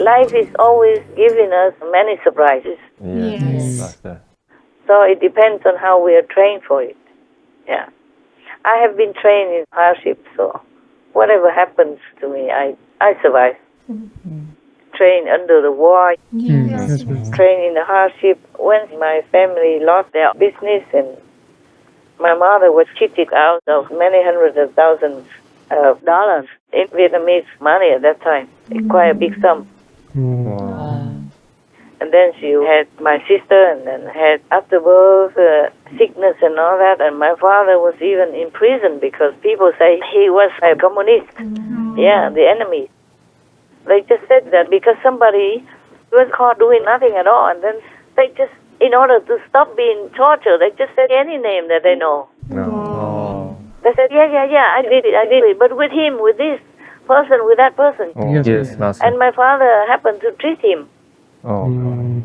life is always giving us many surprises. Yes. Master. So it depends on how we are trained for it. Yeah. I have been trained in hardship, so whatever happens to me, I survive. Trained under the war, Yes. trained in the hardship. When my family lost their business and my mother was cheated out of many hundreds of thousands of dollars in Vietnamese money at that time, quite a big sum. And then she had my sister, and then had afterwards sickness and all that. And my father was even in prison because people say he was a communist. Yeah, the enemy. They just said that because somebody was caught doing nothing at all, and then they just, in order to stop being tortured, they just said any name that they know. They said, yeah, I did it, but with him, with this person, with that person. Yes, Master. And my father happened to treat him,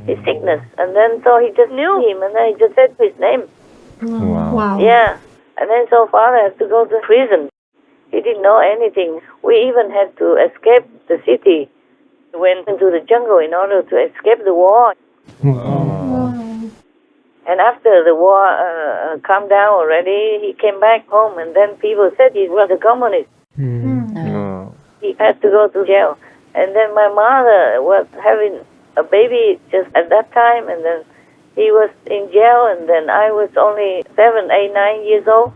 his sickness, and then so he just knew him, and then he just said his name. Wow. Yeah, and then so father had to go to prison. He didn't know anything. We even had to escape the city. We went into the jungle in order to escape the war. And after the war calmed down already, he came back home, and then people said he was a communist. He had to go to jail. And then my mother was having a baby just at that time, and then he was in jail, and then I was only 7, 8, 9 years old.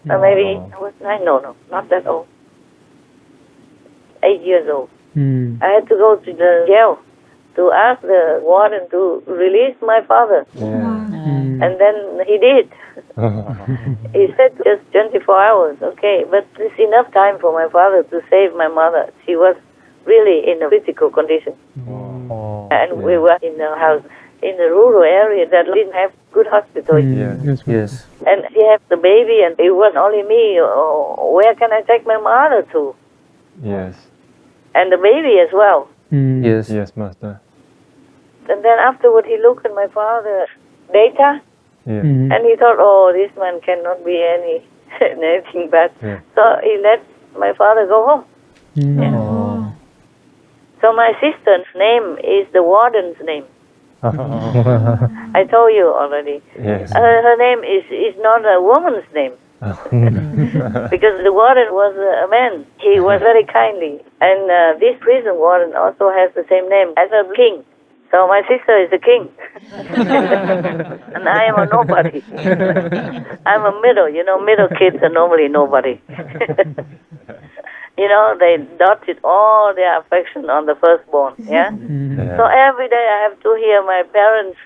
Or maybe I was 9, no, not that old. 8 years old. I had to go to the jail to ask the warden to release my father. And then he did. He said just 24 hours, okay, but it's enough time for my father to save my mother. She was really in a critical condition. And we were in a house in a rural area that didn't have good hospitals. Yes. And she had the baby, and it was only me. Where can I take my mother to? Yes. And the baby as well. Yes, Master. And then afterward, he looked at my father's data, and he thought, oh, this man cannot be anything bad. So he let my father go home. So my sister's name is the warden's name. I told you already. Yes. Her name is not a woman's name. Because the warden was a man. He was very kindly. And this prison warden also has the same name as a king. So my sister is a king. And I am a nobody. I'm a middle. Middle kids are normally nobody. They dotted all their affection on the firstborn, yeah? So every day I have to hear my parents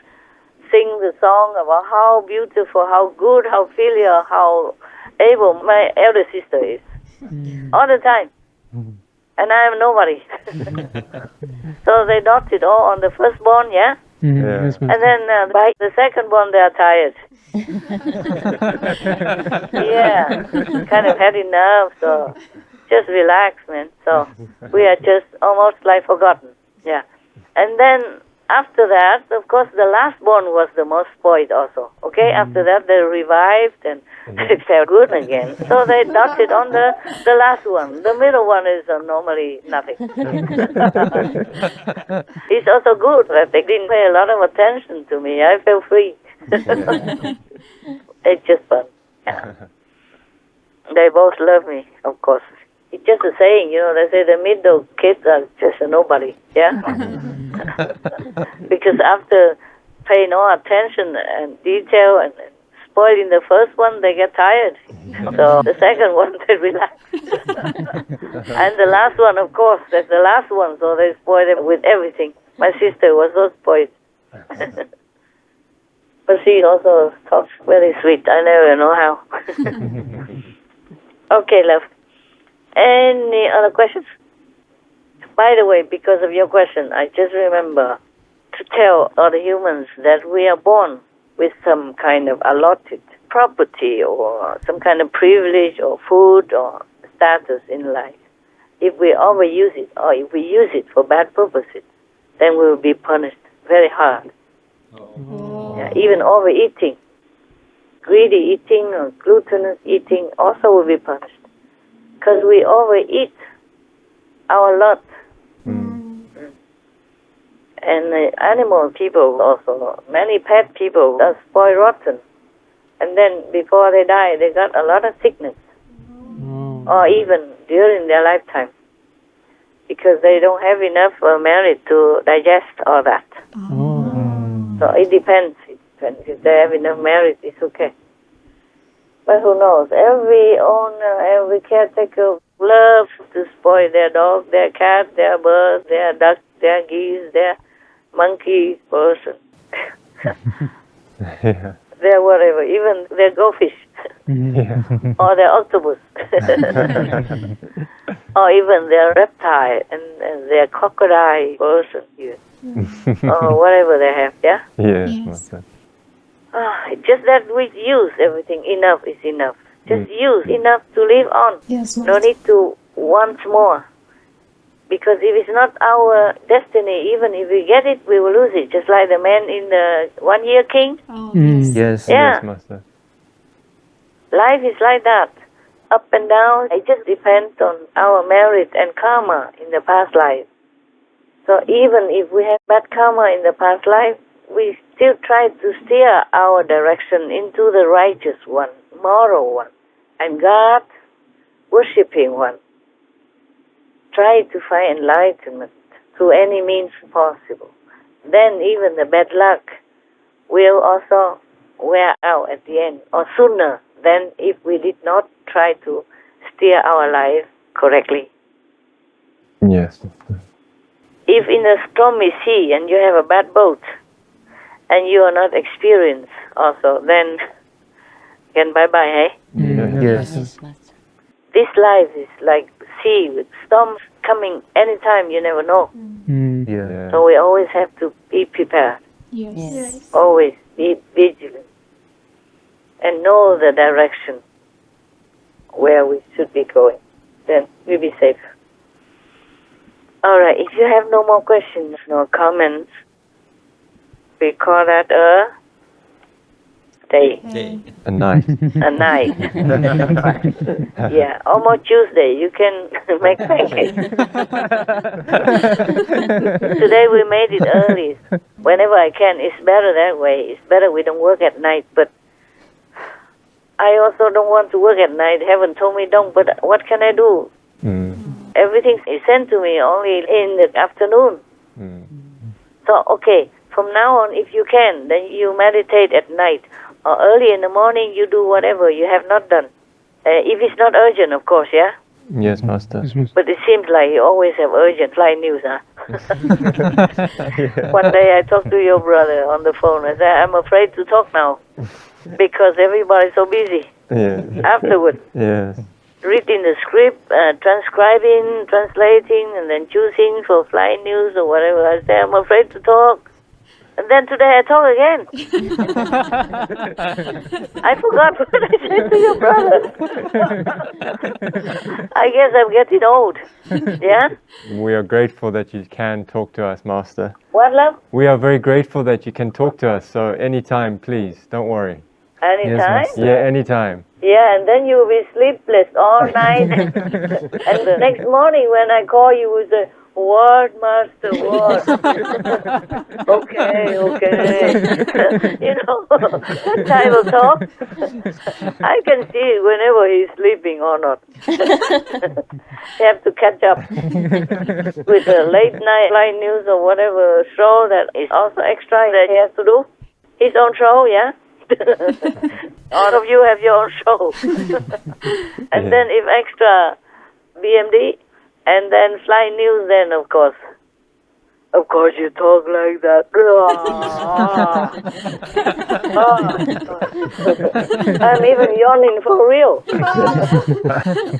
sing the song about how beautiful, how good, how filial, how able my elder sister is. All the time. And I am nobody. So they dotted all on the firstborn, yeah? And then by the secondborn they are tired. Yeah, kind of had enough, so just relax, man. So we are just almost like forgotten. Yeah. And then after that, of course, the last born was the most spoiled also. Okay, after that they revived and it felt good again. So they dotted on the last one. The middle one is normally nothing. It's also good that they didn't pay a lot of attention to me. I felt free. It's just fun. Yeah. They both love me, of course. It's just a saying, they say the middle kids are just a nobody, yeah? Because after paying no attention and detail and spoiling the first one, they get tired. So the second one, they relax. And the last one, of course, that's the last one, so they spoil them with everything. My sister was so spoiled. But she also talks very sweet. I never know how. Okay, love. Any other questions? By the way, because of your question, I just remember to tell other humans that we are born with some kind of allotted property or some kind of privilege or food or status in life. If we overuse it or if we use it for bad purposes, then we will be punished very hard. Yeah, even overeating, greedy eating or gluttonous eating also will be punished. Because we overeat our lot. And animal people also, many pet people are spoiled rotten. And then before they die, they got a lot of sickness. Or even during their lifetime. Because they don't have enough merit to digest all that. So it depends. If they have enough merit, it's okay. But who knows? Every owner, every caretaker loves to spoil their dog, their cat, their bird, their duck, their geese, their monkey, person. Yeah. Their whatever, even their goldfish. Yeah. Or their octopus. Or even their reptile and their crocodile person. Or whatever they have, yeah? Yes, Yes. Master. Just that we use everything. Enough is enough. Just use enough to live on. Yes, No need to want more. Because if it's not our destiny, even if we get it, we will lose it. Just like the man in the 1 Year King. Yes, Yeah. yes, Master. Life is like that. Up and down. It just depends on our merit and karma in the past life. So even if we have bad karma in the past life, we still try to steer our direction into the righteous one, moral one, and God worshipping one. Try to find enlightenment through any means possible. Then even the bad luck will also wear out at the end, or sooner than if we did not try to steer our life correctly. Yes. If in a stormy sea and you have a bad boat, and you are not experienced also, then again bye-bye, hey? Yes. This life is like sea with storms coming anytime, you never know. Yeah. So we always have to be prepared. Yes. Always be vigilant. And know the direction where we should be going. Then we'll be safe. All right, if you have no more questions, no comments, we call that a day, A night. a night. Yeah, almost Tuesday. You can make pancakes. Today we made it early. Whenever I can, it's better that way. It's better we don't work at night. But I also don't want to work at night. Heaven told me don't, but what can I do? Everything is sent to me only in the afternoon. So, okay, from now on, if you can, then you meditate at night. Or early in the morning, you do whatever you have not done. If it's not urgent, of course, yeah? Yes, Master. But it seems like you always have urgent flight news, huh? Yeah. One day I talked to your brother on the phone. I said, I'm afraid to talk now because everybody's so busy. Yeah. Afterward, Yes. reading the script, transcribing, translating, and then choosing for flight news or whatever. I said, I'm afraid to talk. And then today I talk again. I forgot what I said to your brother. I guess I'm getting old. Yeah? We are grateful that you can talk to us, Master. What, love? We are very grateful that you can talk to us. So anytime, please, don't worry. Anytime? Yeah, anytime. Yeah, and then you'll be sleepless all night. And the next morning when I call you, you say, what, Master, what? Okay. You know, that type of talk. I can see it whenever he's sleeping or not. You have to catch up with the late night flight news or whatever show that is also extra that he has to do. His own show, yeah? All of you have your own show. And then if extra BMD, and then fly news, then of course you talk like that. I'm even yawning for real.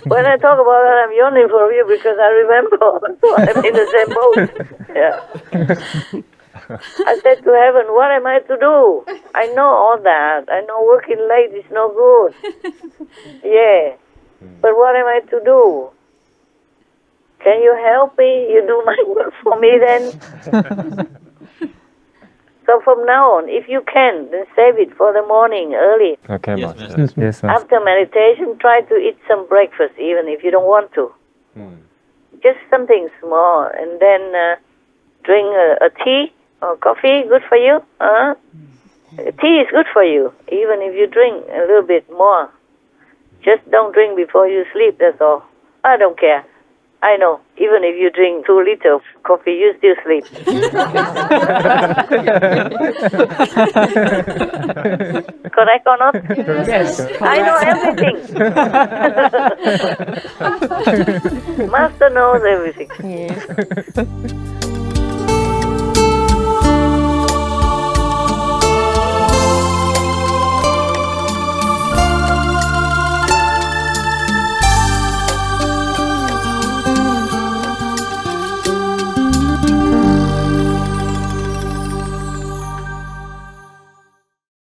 When I talk about that, I'm yawning for real because I remember. So I'm in the same boat. Yeah. I said to heaven, what am I to do? I know all that. I know working late is no good. Yeah. But what am I to do? Can you help me? You do my work for me then? So from now on, if you can, then save it for the morning early. Okay, Yes, Master. Master. Yes, Master. After meditation, try to eat some breakfast even if you don't want to. Just something small. And then drink a tea Oh, coffee, good for you? Tea is good for you, even if you drink a little bit more. Just don't drink before you sleep, that's all. I don't care. I know, even if you drink 2 liters of coffee, you still sleep. Correct or not? Yes. I know everything. Master knows everything. Yes.